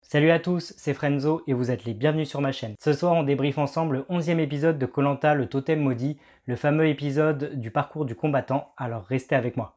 Salut à tous, c'est Frenzo et vous êtes les bienvenus sur ma chaîne. Ce soir on débriefe ensemble le 11e épisode de koh le totem maudit, le fameux épisode du parcours du combattant, alors restez avec moi.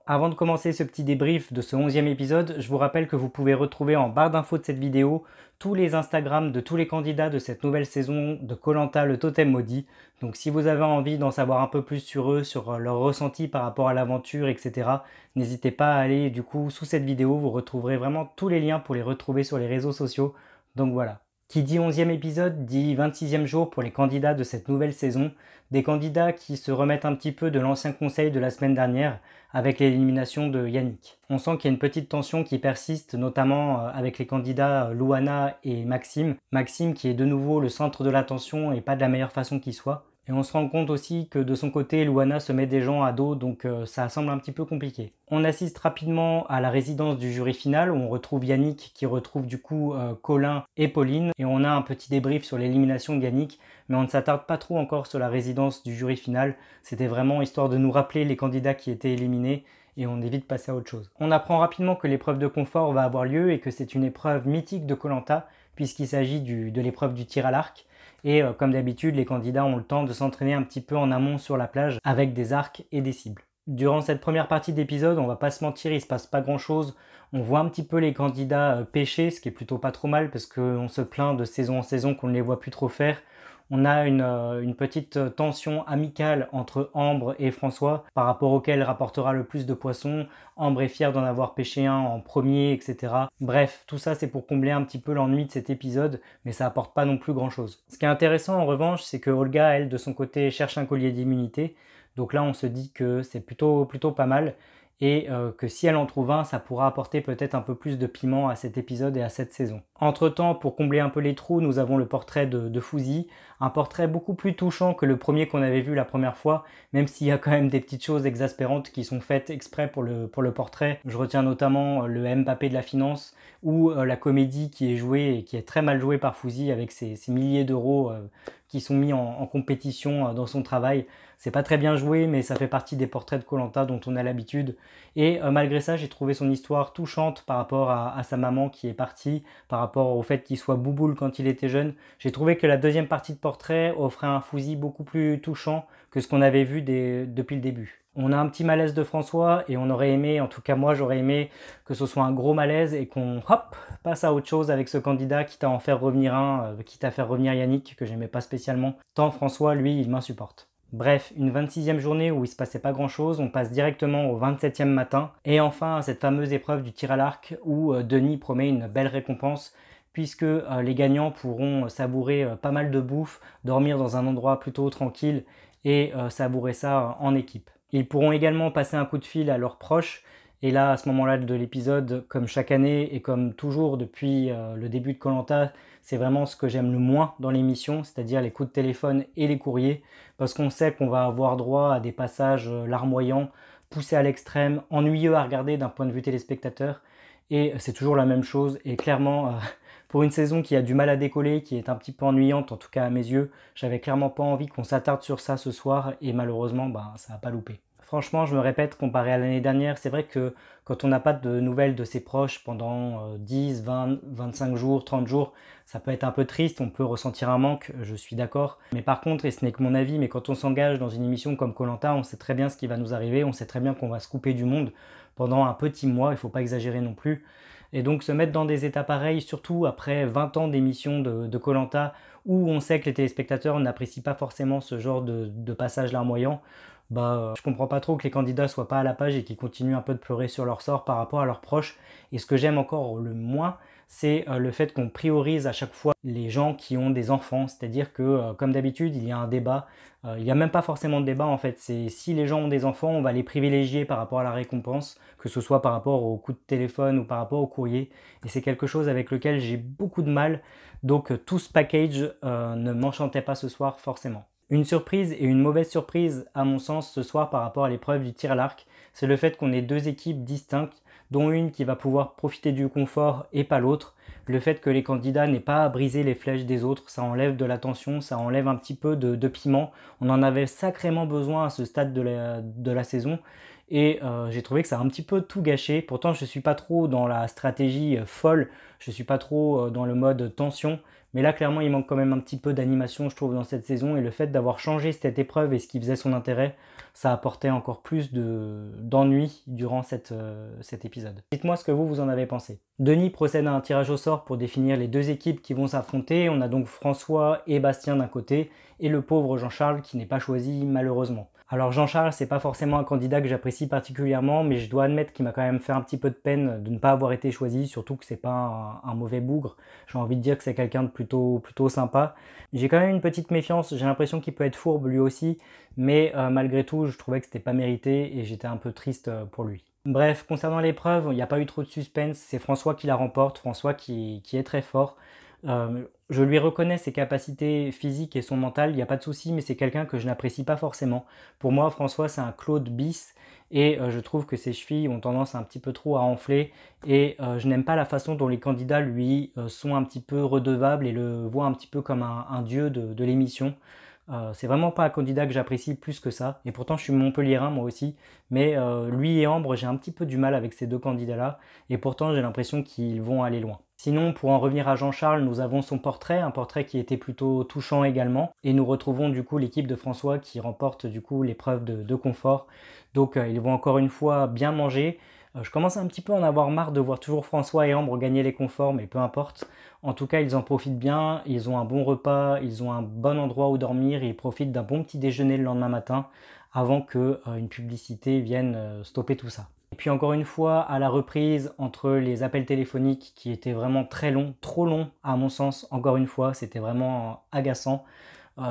Avant de commencer ce petit débrief de ce 11e épisode, je vous rappelle que vous pouvez retrouver en barre d'infos de cette vidéo tous les Instagrams de tous les candidats de cette nouvelle saison de koh le totem maudit. Donc si vous avez envie d'en savoir un peu plus sur eux, sur leur ressenti par rapport à l'aventure, etc., n'hésitez pas à aller du coup sous cette vidéo, vous retrouverez vraiment tous les liens pour les retrouver sur les réseaux sociaux. Donc voilà. Qui dit 11e épisode dit 26e jour pour les candidats de cette nouvelle saison, des candidats qui se remettent un petit peu de l'ancien conseil de la semaine dernière avec l'élimination de Yannick. On sent qu'il y a une petite tension qui persiste, notamment avec les candidats Louana et Maxime. Maxime qui est de nouveau le centre de l'attention et pas de la meilleure façon qui soit. Et on se rend compte aussi que de son côté, Louana se met des gens à dos, donc ça semble un petit peu compliqué. On assiste rapidement à la résidence du jury final, où on retrouve Yannick qui retrouve du coup Colin et Pauline. Et on a un petit débrief sur l'élimination de Yannick, mais on ne s'attarde pas trop encore sur la résidence du jury final. C'était vraiment histoire de nous rappeler les candidats qui étaient éliminés, et on évite de passer à autre chose. On apprend rapidement que l'épreuve de confort va avoir lieu et que c'est une épreuve mythique de koh puisqu'il s'agit de l'épreuve du tir à l'arc. Et comme d'habitude, les candidats ont le temps de s'entraîner un petit peu en amont sur la plage avec des arcs et des cibles. Durant cette première partie d'épisode, on va pas se mentir, il se passe pas grand chose. On voit un petit peu les candidats pêcher, ce qui est plutôt pas trop mal parce qu'on se plaint de saison en saison qu'on ne les voit plus trop faire. On a une petite tension amicale entre Ambre et François par rapport auquel rapportera le plus de poissons. Ambre est fière d'en avoir pêché un en premier, etc. Bref, tout ça c'est pour combler un petit peu l'ennui de cet épisode, mais ça apporte pas non plus grand chose. Ce qui est intéressant en revanche, c'est que Olga, elle, de son côté, cherche un collier d'immunité. Donc là, on se dit que c'est plutôt pas mal et que si elle en trouve un, ça pourra apporter peut-être un peu plus de piment à cet épisode et à cette saison. Entre-temps, pour combler un peu les trous, nous avons le portrait de Fouzi, un portrait beaucoup plus touchant que le premier qu'on avait vu la première fois, même s'il y a quand même des petites choses exaspérantes qui sont faites exprès pour le portrait. Je retiens notamment le Mbappé de la finance ou la comédie qui est jouée et qui est très mal jouée par Fouzi avec ses milliers d'euros qui sont mis en compétition dans son travail. C'est pas très bien joué, mais ça fait partie des portraits de koh dont on a l'habitude. Et malgré ça, j'ai trouvé son histoire touchante par rapport à sa maman qui est partie, par rapport au fait qu'il soit bouboule quand il était jeune. J'ai trouvé que la deuxième partie de portrait offrait un Fouzi beaucoup plus touchant que ce qu'on avait vu depuis le début. On a un petit malaise de François et on aurait aimé, en tout cas moi j'aurais aimé que ce soit un gros malaise et qu'on hop passe à autre chose avec ce candidat, quitte à en faire revenir quitte à faire revenir Yannick que j'aimais pas spécialement. Tant François, lui, il m'insupporte. Bref, une 26e journée où il se passait pas grand chose, on passe directement au 27e matin et enfin à cette fameuse épreuve du tir à l'arc où Denis promet une belle récompense puisque les gagnants pourront savourer pas mal de bouffe, dormir dans un endroit plutôt tranquille et savourer ça en équipe. Ils pourront également passer un coup de fil à leurs proches. Et là, à ce moment-là de l'épisode, comme chaque année et comme toujours depuis le début de koh, c'est vraiment ce que j'aime le moins dans l'émission, c'est-à-dire les coups de téléphone et les courriers, parce qu'on sait qu'on va avoir droit à des passages larmoyants, poussés à l'extrême, ennuyeux à regarder d'un point de vue téléspectateur. Et c'est toujours la même chose. Et clairement, pour une saison qui a du mal à décoller, qui est un petit peu ennuyante, en tout cas à mes yeux, j'avais clairement pas envie qu'on s'attarde sur ça ce soir. Et malheureusement, ça n'a pas loupé. Franchement, je me répète, comparé à l'année dernière, c'est vrai que quand on n'a pas de nouvelles de ses proches pendant 10, 20, 25 jours, 30 jours, ça peut être un peu triste, on peut ressentir un manque, je suis d'accord. Mais par contre, et ce n'est que mon avis, mais quand on s'engage dans une émission comme koh, on sait très bien ce qui va nous arriver, on sait très bien qu'on va se couper du monde pendant un petit mois, il ne faut pas exagérer non plus. Et donc se mettre dans des états pareils, surtout après 20 ans d'émission de koh où on sait que les téléspectateurs n'apprécient pas forcément ce genre de passage larmoyant, je comprends pas trop que les candidats soient pas à la page et qu'ils continuent un peu de pleurer sur leur sort par rapport à leurs proches. Et ce que j'aime encore le moins, c'est le fait qu'on priorise à chaque fois les gens qui ont des enfants. C'est-à-dire que, comme d'habitude, il y a un débat. Il n'y a même pas forcément de débat en fait. C'est si les gens ont des enfants, on va les privilégier par rapport à la récompense, que ce soit par rapport au coup de téléphone ou par rapport au courrier. Et c'est quelque chose avec lequel j'ai beaucoup de mal. Donc tout ce package ne m'enchantait pas ce soir forcément. Une surprise et une mauvaise surprise à mon sens ce soir par rapport à l'épreuve du tir à l'arc, c'est le fait qu'on ait deux équipes distinctes dont une qui va pouvoir profiter du confort et pas l'autre. Le fait que les candidats n'aient pas à briser les flèches des autres, ça enlève de la tension, ça enlève un petit peu de piment. On en avait sacrément besoin à ce stade de la saison. Et j'ai trouvé que ça a un petit peu tout gâché. Pourtant, je ne suis pas trop dans la stratégie folle, je ne suis pas trop dans le mode tension. Mais là, clairement, il manque quand même un petit peu d'animation, je trouve, dans cette saison. Et le fait d'avoir changé cette épreuve et ce qui faisait son intérêt, ça apportait encore plus d'ennui durant cet épisode. Dites-moi ce que vous en avez pensé. Denis procède à un tirage au sort pour définir les deux équipes qui vont s'affronter. On a donc François et Bastien d'un côté, et le pauvre Jean-Charles qui n'est pas choisi malheureusement. Alors Jean-Charles, c'est pas forcément un candidat que j'apprécie particulièrement, mais je dois admettre qu'il m'a quand même fait un petit peu de peine de ne pas avoir été choisi, surtout que c'est pas un mauvais bougre. J'ai envie de dire que c'est quelqu'un de plutôt sympa. J'ai quand même une petite méfiance, j'ai l'impression qu'il peut être fourbe lui aussi, mais malgré tout, je trouvais que c'était pas mérité et j'étais un peu triste pour lui. Bref, concernant l'épreuve, il n'y a pas eu trop de suspense, c'est François qui la remporte, François qui est très fort. Je lui reconnais ses capacités physiques et son mental, il n'y a pas de souci, mais c'est quelqu'un que je n'apprécie pas forcément. Pour moi, François, c'est un Claude bis, et je trouve que ses chevilles ont tendance un petit peu trop à enfler, et je n'aime pas la façon dont les candidats, lui, sont un petit peu redevables et le voient un petit peu comme un dieu de l'émission. C'est vraiment pas un candidat que j'apprécie plus que ça, et pourtant je suis montpelliérain moi aussi, mais lui et Ambre, j'ai un petit peu du mal avec ces deux candidats-là, et pourtant j'ai l'impression qu'ils vont aller loin. Sinon, pour en revenir à Jean-Charles, nous avons son portrait, un portrait qui était plutôt touchant également, et nous retrouvons du coup l'équipe de François qui remporte du coup l'épreuve de confort. Donc ils vont encore une fois bien manger. Je commence un petit peu à en avoir marre de voir toujours François et Ambre gagner les conforts, mais peu importe. En tout cas, ils en profitent bien, ils ont un bon repas, ils ont un bon endroit où dormir, et ils profitent d'un bon petit déjeuner le lendemain matin avant que une publicité vienne stopper tout ça. Et puis encore une fois, à la reprise, entre les appels téléphoniques qui étaient vraiment très longs, trop longs à mon sens, encore une fois, c'était vraiment agaçant.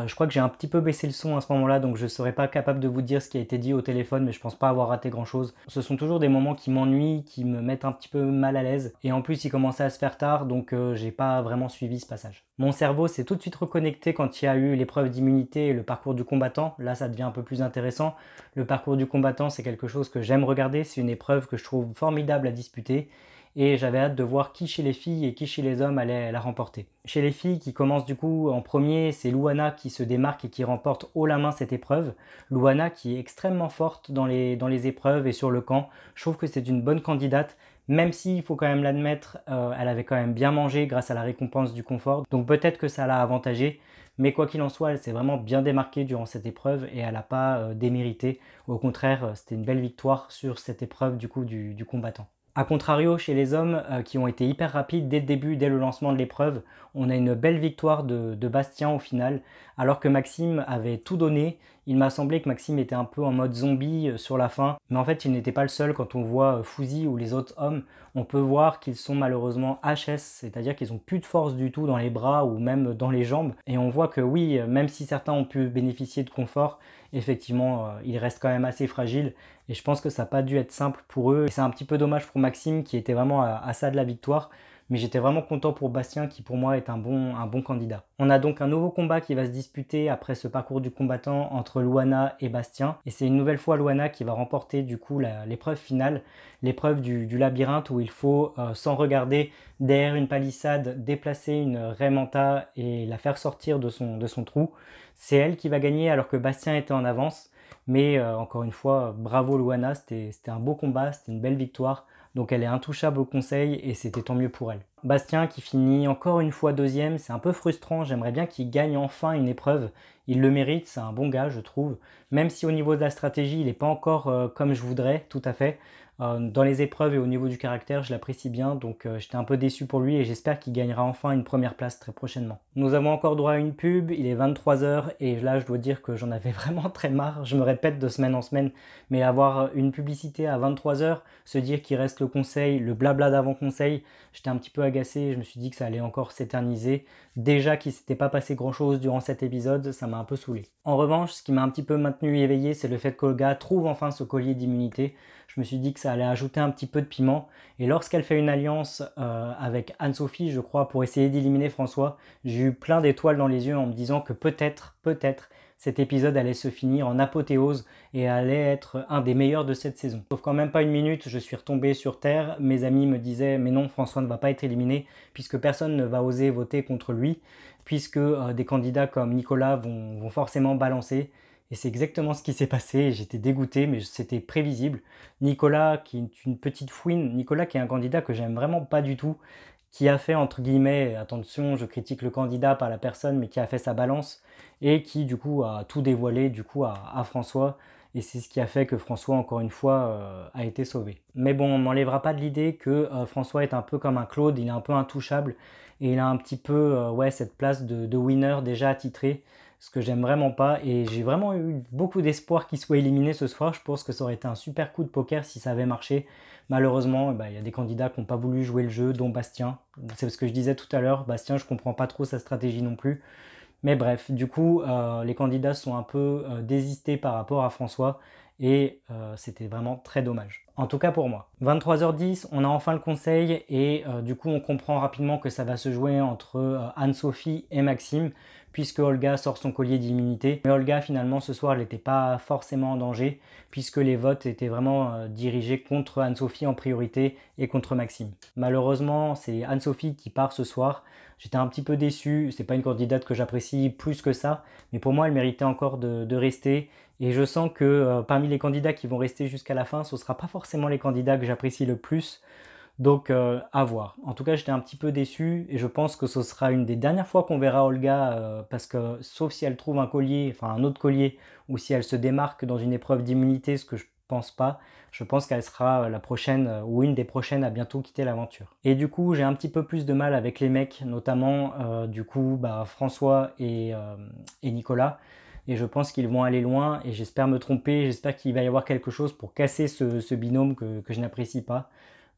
Je crois que j'ai un petit peu baissé le son à ce moment-là, donc je ne serais pas capable de vous dire ce qui a été dit au téléphone, mais je pense pas avoir raté grand-chose. Ce sont toujours des moments qui m'ennuient, qui me mettent un petit peu mal à l'aise, et en plus il commençait à se faire tard, donc j'ai pas vraiment suivi ce passage. Mon cerveau s'est tout de suite reconnecté quand il y a eu l'épreuve d'immunité et le parcours du combattant. Là, ça devient un peu plus intéressant. Le parcours du combattant, c'est quelque chose que j'aime regarder, c'est une épreuve que je trouve formidable à disputer. Et j'avais hâte de voir qui chez les filles et qui chez les hommes allait la remporter. Chez les filles qui commencent du coup en premier, c'est Louana qui se démarque et qui remporte haut la main cette épreuve. Louana qui est extrêmement forte dans les épreuves et sur le camp. Je trouve que c'est une bonne candidate, même si, il faut quand même l'admettre, elle avait quand même bien mangé grâce à la récompense du confort. Donc peut-être que ça l'a avantagée, mais quoi qu'il en soit, elle s'est vraiment bien démarquée durant cette épreuve et elle n'a pas démérité. Au contraire, c'était une belle victoire sur cette épreuve du coup du combattant. A contrario, chez les hommes qui ont été hyper rapides dès le début, dès le lancement de l'épreuve, on a une belle victoire de Bastien au final, alors que Maxime avait tout donné. Il m'a semblé que Maxime était un peu en mode zombie sur la fin, mais en fait il n'était pas le seul. Quand on voit Fouzi ou les autres hommes, on peut voir qu'ils sont malheureusement HS, c'est-à-dire qu'ils n'ont plus de force du tout dans les bras ou même dans les jambes. Et on voit que oui, même si certains ont pu bénéficier de confort, effectivement, ils restent quand même assez fragiles. Et je pense que ça n'a pas dû être simple pour eux. Et c'est un petit peu dommage pour Maxime qui était vraiment à ça de la victoire. Mais j'étais vraiment content pour Bastien qui pour moi est un bon candidat. On a donc un nouveau combat qui va se disputer après ce parcours du combattant entre Louana et Bastien. Et c'est une nouvelle fois Louana qui va remporter du coup l'épreuve finale, l'épreuve du labyrinthe où il faut, sans regarder derrière une palissade, déplacer une raie manta et la faire sortir de son trou. C'est elle qui va gagner alors que Bastien était en avance. Mais encore une fois, bravo Louana, c'était un beau combat, c'était une belle victoire. Donc elle est intouchable au conseil et c'était tant mieux pour elle. Bastien qui finit encore une fois deuxième, c'est un peu frustrant, j'aimerais bien qu'il gagne enfin une épreuve. Il le mérite, c'est un bon gars je trouve. Même si au niveau de la stratégie, il n'est pas encore comme je voudrais, tout à fait. Dans les épreuves et au niveau du caractère, je l'apprécie bien, donc j'étais un peu déçu pour lui et j'espère qu'il gagnera enfin une première place très prochainement. Nous avons encore droit à une pub, il est 23 h et là je dois dire que j'en avais vraiment très marre, je me répète de semaine en semaine, mais avoir une publicité à 23 h, se dire qu'il reste le conseil, le blabla d'avant-conseil, j'étais un petit peu agacé, je me suis dit que ça allait encore s'éterniser. Déjà qu'il ne s'était pas passé grand chose durant cet épisode, ça m'a un peu saoulé. En revanche, ce qui m'a un petit peu maintenu éveillé, c'est le fait qu'Olga trouve enfin ce collier d'immunité. Je me suis dit que ça allait ajouter un petit peu de piment. Et lorsqu'elle fait une alliance avec Anne-Sophie, je crois, pour essayer d'éliminer François, j'ai eu plein d'étoiles dans les yeux en me disant que peut-être, cet épisode allait se finir en apothéose et allait être un des meilleurs de cette saison. Sauf qu'en même pas une minute, je suis retombé sur terre. Mes amis me disaient « Mais non, François ne va pas être éliminé puisque personne ne va oser voter contre lui, puisque des candidats comme Nicolas vont forcément balancer. » Et c'est exactement ce qui s'est passé. J'étais dégoûté, mais c'était prévisible. Nicolas, qui est une petite fouine, Nicolas qui est un candidat que j'aime vraiment pas du tout, qui a fait, entre guillemets, attention, je critique le candidat, pas la personne, mais qui a fait sa balance, et qui, du coup, a tout dévoilé, du coup, à François, et c'est ce qui a fait que François, encore une fois, a été sauvé. Mais bon, on m'enlèvera pas de l'idée que François est un peu comme un Claude, il est un peu intouchable, et il a un petit peu, ouais, cette place de winner déjà attitré, ce que j'aime vraiment pas, et j'ai vraiment eu beaucoup d'espoir qu'il soit éliminé ce soir. Je pense que ça aurait été un super coup de poker si ça avait marché. Malheureusement, il y a des candidats qui n'ont pas voulu jouer le jeu, dont Bastien. C'est ce que je disais tout à l'heure, Bastien, je comprends pas trop sa stratégie non plus. Mais bref, du coup, les candidats sont un peu désistés par rapport à François, et c'était vraiment très dommage. En tout cas pour moi. 23h10, on a enfin le conseil, et du coup on comprend rapidement que ça va se jouer entre Anne-Sophie et Maxime, puisque Olga sort son collier d'immunité. Mais Olga, finalement, ce soir, elle n'était pas forcément en danger, puisque les votes étaient vraiment dirigés contre Anne-Sophie en priorité et contre Maxime. Malheureusement, c'est Anne-Sophie qui part ce soir. J'étais un petit peu déçu, c'est pas une candidate que j'apprécie plus que ça, mais pour moi, elle méritait encore de rester. Et je sens que parmi les candidats qui vont rester jusqu'à la fin, ce ne sera pas forcément les candidats que j'apprécie le plus. Donc à voir. En tout cas, j'étais un petit peu déçu, et je pense que ce sera une des dernières fois qu'on verra Olga, parce que sauf si elle trouve un collier, enfin un autre collier, ou si elle se démarque dans une épreuve d'immunité, ce que je pense pas, je pense qu'elle sera la prochaine ou une des prochaines à bientôt quitter l'aventure. Et du coup, j'ai un petit peu plus de mal avec les mecs, notamment du coup François et Nicolas. Et je pense qu'ils vont aller loin, et j'espère me tromper, j'espère qu'il va y avoir quelque chose pour casser ce binôme que je n'apprécie pas.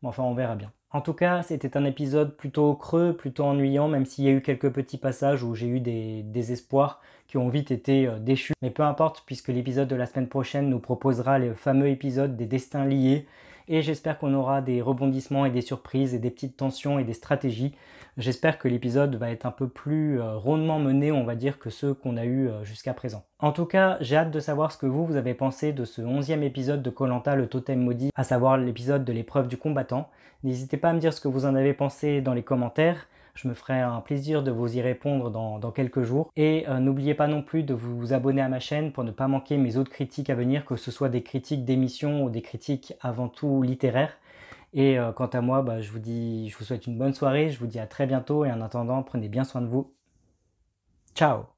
Mais enfin, on verra bien. En tout cas, c'était un épisode plutôt creux, plutôt ennuyant, même s'il y a eu quelques petits passages où j'ai eu des espoirs qui ont vite été déchus. Mais peu importe, puisque l'épisode de la semaine prochaine nous proposera le fameux épisode des destins liés. Et j'espère qu'on aura des rebondissements et des surprises et des petites tensions et des stratégies. J'espère que l'épisode va être un peu plus rondement mené, on va dire, que ceux qu'on a eu jusqu'à présent. En tout cas, j'ai hâte de savoir ce que vous avez pensé de ce 11e épisode de Koh-Lanta, le totem maudit, à savoir l'épisode de l'épreuve du combattant. N'hésitez pas à me dire ce que vous en avez pensé dans les commentaires. Je me ferai un plaisir de vous y répondre dans quelques jours. Et n'oubliez pas non plus de vous abonner à ma chaîne pour ne pas manquer mes autres critiques à venir, que ce soit des critiques d'émissions ou des critiques avant tout littéraires. Et quant à moi, je vous souhaite une bonne soirée, je vous dis à très bientôt, et en attendant, prenez bien soin de vous. Ciao!